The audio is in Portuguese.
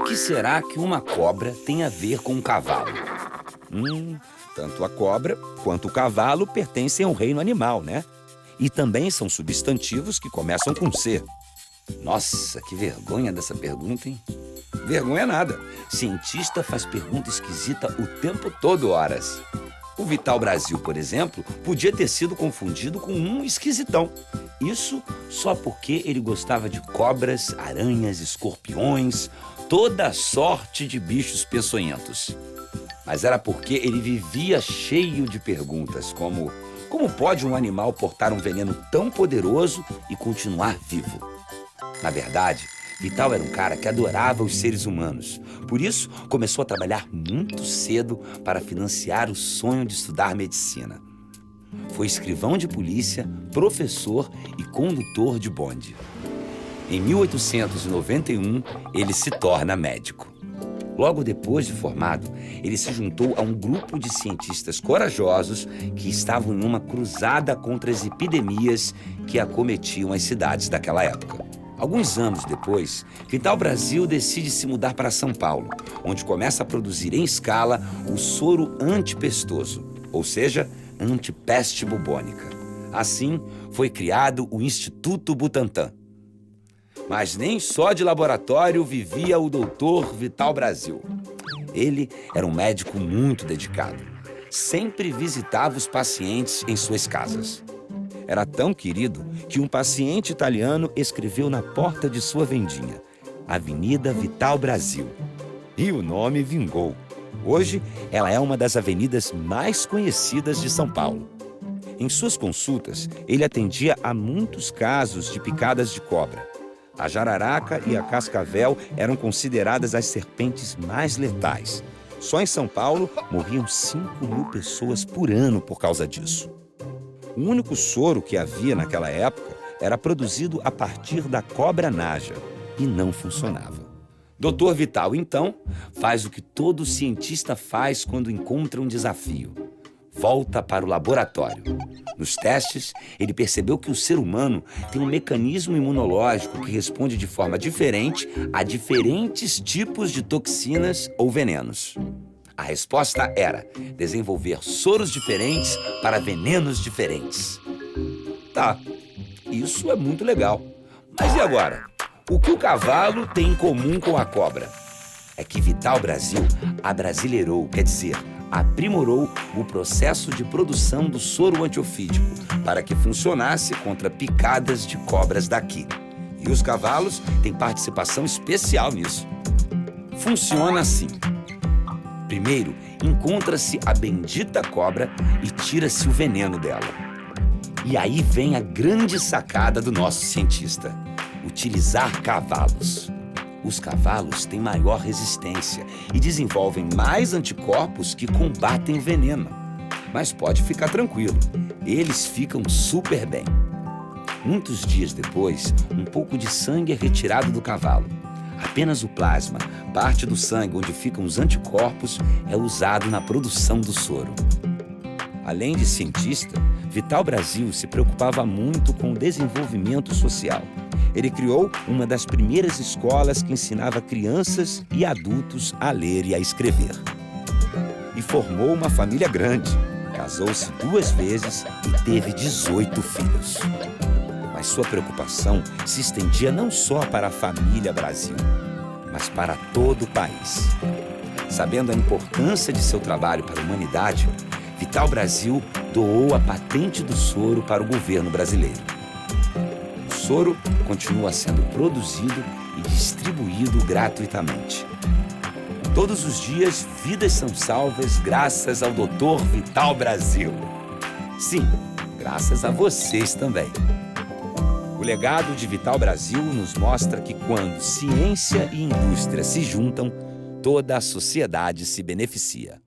que será que uma cobra tem a ver com um cavalo? Tanto a cobra quanto o cavalo pertencem ao reino animal, né? E também são substantivos que começam com C. Nossa, que vergonha dessa pergunta, hein? Vergonha nada. Cientista faz pergunta esquisita o tempo todo, horas. O Vital Brasil, por exemplo, podia ter sido confundido com um esquisitão. Isso só porque ele gostava de cobras, aranhas, escorpiões, toda sorte de bichos peçonhentos. Mas era porque ele vivia cheio de perguntas, como pode um animal portar um veneno tão poderoso e continuar vivo? Na verdade, Vital era um cara que adorava os seres humanos. Por isso, começou a trabalhar muito cedo para financiar o sonho de estudar medicina. Foi escrivão de polícia, professor e condutor de bonde. Em 1891, ele se torna médico. Logo depois de formado, ele se juntou a um grupo de cientistas corajosos que estavam em uma cruzada contra as epidemias que acometiam as cidades daquela época. Alguns anos depois, Vital Brasil decide se mudar para São Paulo, onde começa a produzir em escala o soro antipestoso, ou seja, antipeste bubônica. Assim, foi criado o Instituto Butantan. Mas nem só de laboratório vivia o Dr. Vital Brasil. Ele era um médico muito dedicado. Sempre visitava os pacientes em suas casas. Era tão querido que um paciente italiano escreveu na porta de sua vendinha: Avenida Vital Brasil. E o nome vingou. Hoje, ela é uma das avenidas mais conhecidas de São Paulo. Em suas consultas, ele atendia a muitos casos de picadas de cobra. A jararaca e a cascavel eram consideradas as serpentes mais letais. Só em São Paulo, morriam 5.000 pessoas por ano por causa disso. O único soro que havia naquela época era produzido a partir da cobra naja e não funcionava. Dr. Vital, então, faz o que todo cientista faz quando encontra um desafio. Volta para o laboratório. Nos testes, ele percebeu que o ser humano tem um mecanismo imunológico que responde de forma diferente a diferentes tipos de toxinas ou venenos. A resposta era desenvolver soros diferentes para venenos diferentes. Tá, isso é muito legal. Mas e agora? O que o cavalo tem em comum com a cobra? É que Vital Brasil abrasileirou, quer dizer, aprimorou o processo de produção do soro antiofídico para que funcionasse contra picadas de cobras daqui. E os cavalos têm participação especial nisso. Funciona assim. Primeiro, encontra-se a bendita cobra e tira-se o veneno dela. E aí vem a grande sacada do nosso cientista: utilizar cavalos. Os cavalos têm maior resistência e desenvolvem mais anticorpos que combatem o veneno. Mas pode ficar tranquilo, eles ficam super bem. Muitos dias depois, um pouco de sangue é retirado do cavalo. Apenas o plasma, parte do sangue onde ficam os anticorpos, é usado na produção do soro. Além de cientista, Vital Brasil se preocupava muito com o desenvolvimento social. Ele criou uma das primeiras escolas que ensinava crianças e adultos a ler e a escrever. E formou uma família grande. Casou-se 2 vezes e teve 18 filhos. Mas sua preocupação se estendia não só para a família Brasil, mas para todo o país. Sabendo a importância de seu trabalho para a humanidade, Vital Brasil doou a patente do soro para o governo brasileiro. O soro continua sendo produzido e distribuído gratuitamente. Todos os dias, vidas são salvas graças ao Dr. Vital Brasil. Sim, graças a vocês também. O legado de Vital Brasil nos mostra que quando ciência e indústria se juntam, toda a sociedade se beneficia.